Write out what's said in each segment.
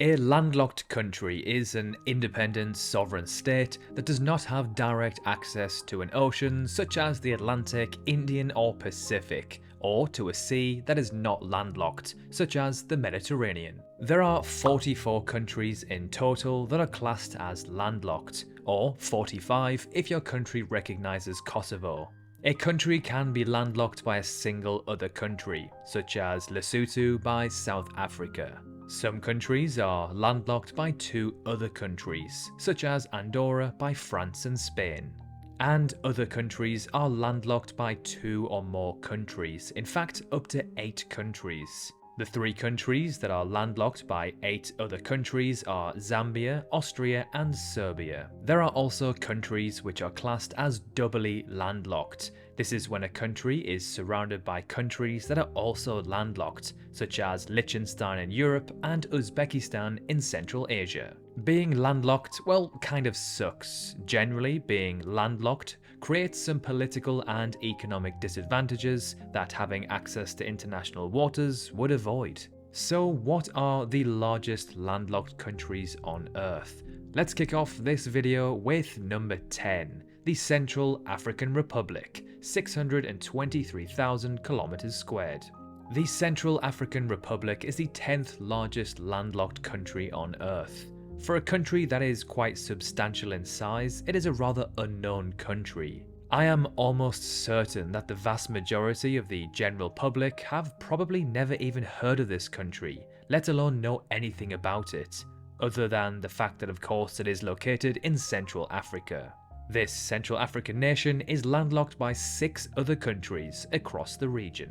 A landlocked country is an independent sovereign state that does not have direct access to an ocean such as the Atlantic, Indian or Pacific, or to a sea that is not landlocked such as the Mediterranean. There are 44 countries in total that are classed as landlocked, or 45 if your country recognises Kosovo. A country can be landlocked by a single other country, such as Lesotho by South Africa. Some countries are landlocked by two other countries, such as Andorra by France and Spain. And other countries are landlocked by two or more countries, in fact up to 8 countries. The 3 countries that are landlocked by 8 other countries are Zambia, Austria and Serbia. There are also countries which are classed as doubly landlocked. This is when a country is surrounded by countries that are also landlocked, such as Liechtenstein in Europe and Uzbekistan in Central Asia. Being landlocked, well, kind of sucks. Generally, being landlocked creates some political and economic disadvantages that having access to international waters would avoid. So what are the largest landlocked countries on Earth? Let's kick off this video with number 10, the Central African Republic, 623,000 kilometers squared. The Central African Republic is the 10th largest landlocked country on Earth. For a country that is quite substantial in size, it is a rather unknown country. I am almost certain that the vast majority of the general public have probably never even heard of this country, let alone know anything about it, other than the fact that of course it is located in Central Africa. This Central African nation is landlocked by 6 other countries across the region.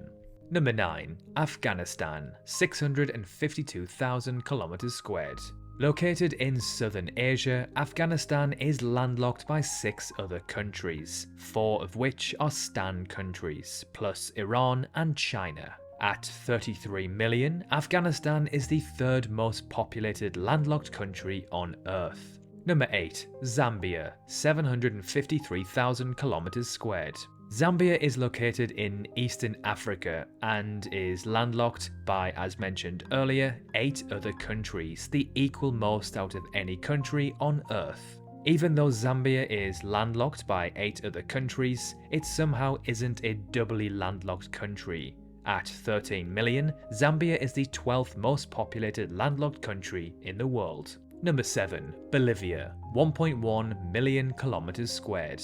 Number 9. Afghanistan, 652,000 kilometers squared. Located in southern Asia, Afghanistan is landlocked by 6 other countries, 4 of which are Stan countries, plus Iran and China. At 33 million, Afghanistan is the 3rd most populated landlocked country on Earth. Number 8. Zambia, 753,000 kilometers squared. Zambia is located in Eastern Africa and is landlocked by, as mentioned earlier, 8 other countries, the equal most out of any country on Earth. Even though Zambia is landlocked by 8 other countries, it somehow isn't a doubly landlocked country. At 13 million, Zambia is the 12th most populated landlocked country in the world. Number 7. Bolivia, 1.1 million kilometers squared.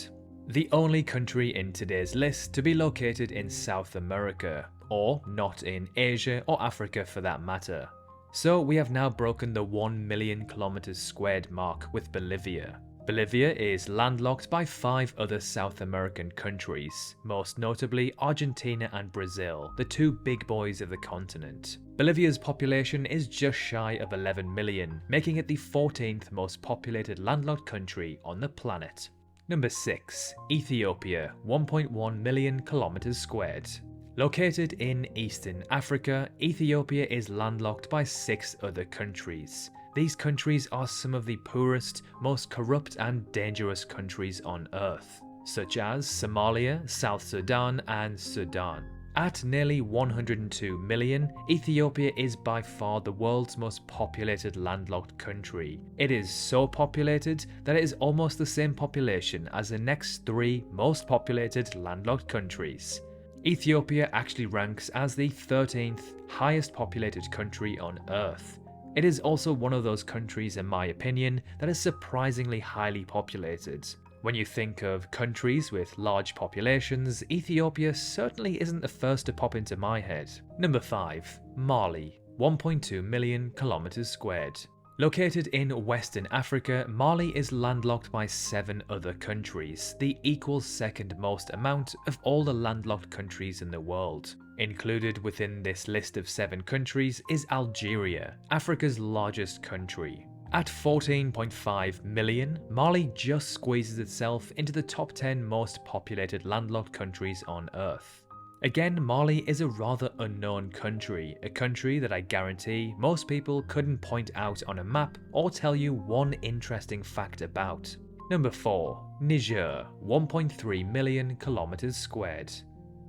The only country in today's list to be located in South America, or not in Asia or Africa for that matter. So we have now broken the 1 million kilometers squared mark with Bolivia. Bolivia is landlocked by 5 other South American countries, most notably Argentina and Brazil, the 2 big boys of the continent. Bolivia's population is just shy of 11 million, making it the 14th most populated landlocked country on the planet. Number 6. Ethiopia, 1.1 million kilometers squared. Located in Eastern Africa, Ethiopia is landlocked by 6 other countries. These countries are some of the poorest, most corrupt and dangerous countries on Earth, such as Somalia, South Sudan and Sudan. At nearly 102 million, Ethiopia is by far the world's most populated landlocked country. It is so populated that it is almost the same population as the next 3 most populated landlocked countries. Ethiopia actually ranks as the 13th highest populated country on Earth. It is also one of those countries, in my opinion, that is surprisingly highly populated. When you think of countries with large populations, Ethiopia certainly isn't the first to pop into my head. Number 5. Mali, 1.2 million kilometers squared. Located in Western Africa, Mali is landlocked by 7 other countries, the equal 2nd most amount of all the landlocked countries in the world. Included within this list of 7 countries is Algeria, Africa's largest country. At 14.5 million, Mali just squeezes itself into the top 10 most populated landlocked countries on Earth. Again, Mali is a rather unknown country, a country that I guarantee most people couldn't point out on a map or tell you one interesting fact about. Number 4. Niger, 1.3 million kilometers squared.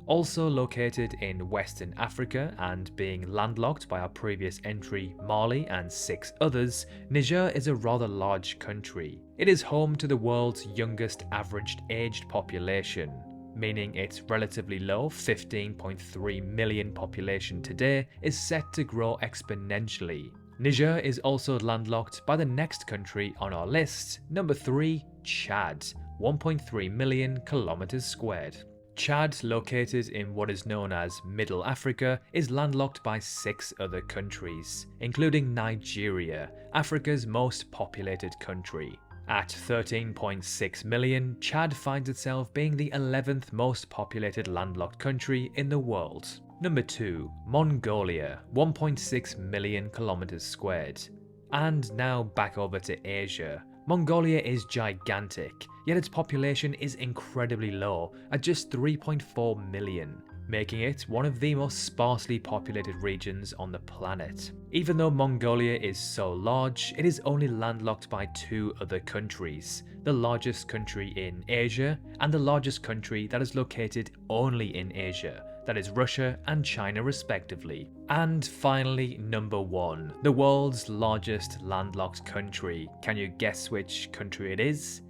Also located in Western Africa and being landlocked by our previous entry Mali and 6 others, Niger is a rather large country. It is home to the world's youngest average aged population, meaning its relatively low 15.3 million population today is set to grow exponentially. Niger is also landlocked by the next country on our list, number 3, Chad, 1.3 million kilometers squared. Chad, located in what is known as Middle Africa, is landlocked by 6 other countries, including Nigeria, Africa's most populated country. At 13.6 million, Chad finds itself being the 11th most populated landlocked country in the world. Number 2, Mongolia, 1.6 million kilometers squared. And now back over to Asia. Mongolia is gigantic, yet its population is incredibly low at just 3.4 million, making it one of the most sparsely populated regions on the planet. Even though Mongolia is so large, it is only landlocked by 2 other countries, the largest country in Asia and the largest country that is located only in Asia, that is Russia and China respectively. And finally, number 1, the world's largest landlocked country. Can you guess which country it is?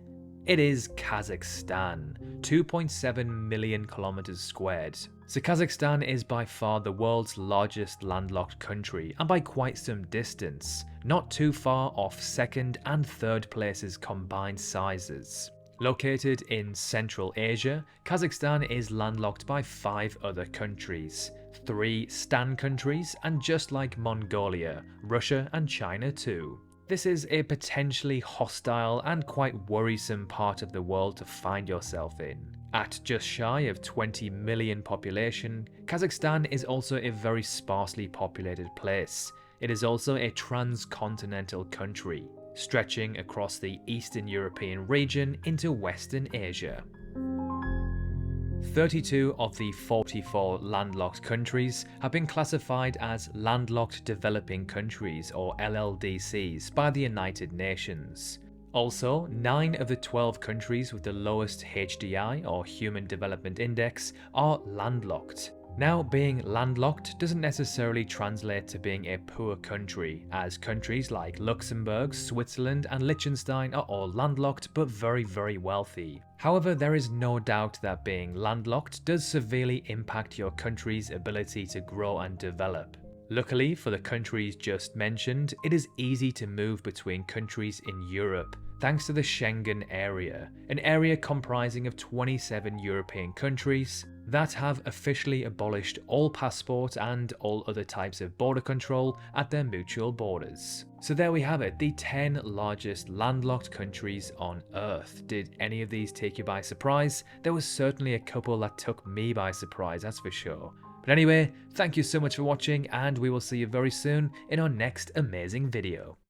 It is Kazakhstan, 2.7 million kilometers squared. So Kazakhstan is by far the world's largest landlocked country, and by quite some distance, not too far off 2nd and 3rd places combined sizes. Located in Central Asia, Kazakhstan is landlocked by 5 other countries, 3 Stan countries, and just like Mongolia, Russia and China too. This is a potentially hostile and quite worrisome part of the world to find yourself in. At just shy of 20 million population, Kazakhstan is also a very sparsely populated place. It is also a transcontinental country, stretching across the Eastern European region into Western Asia. 32 of the 44 landlocked countries have been classified as Landlocked Developing Countries or LLDCs by the United Nations. Also, 9 of the 12 countries with the lowest HDI or Human Development Index are landlocked. Now, being landlocked doesn't necessarily translate to being a poor country, as countries like Luxembourg, Switzerland and Liechtenstein are all landlocked but very, very wealthy. However, there is no doubt that being landlocked does severely impact your country's ability to grow and develop. Luckily for the countries just mentioned, it is easy to move between countries in Europe, thanks to the Schengen area, an area comprising of 27 European countries that have officially abolished all passport and all other types of border control at their mutual borders. So there we have it, the 10 largest landlocked countries on Earth. Did any of these take you by surprise? There was certainly a couple that took me by surprise, that's for sure. But anyway, thank you so much for watching, and we will see you very soon in our next amazing video.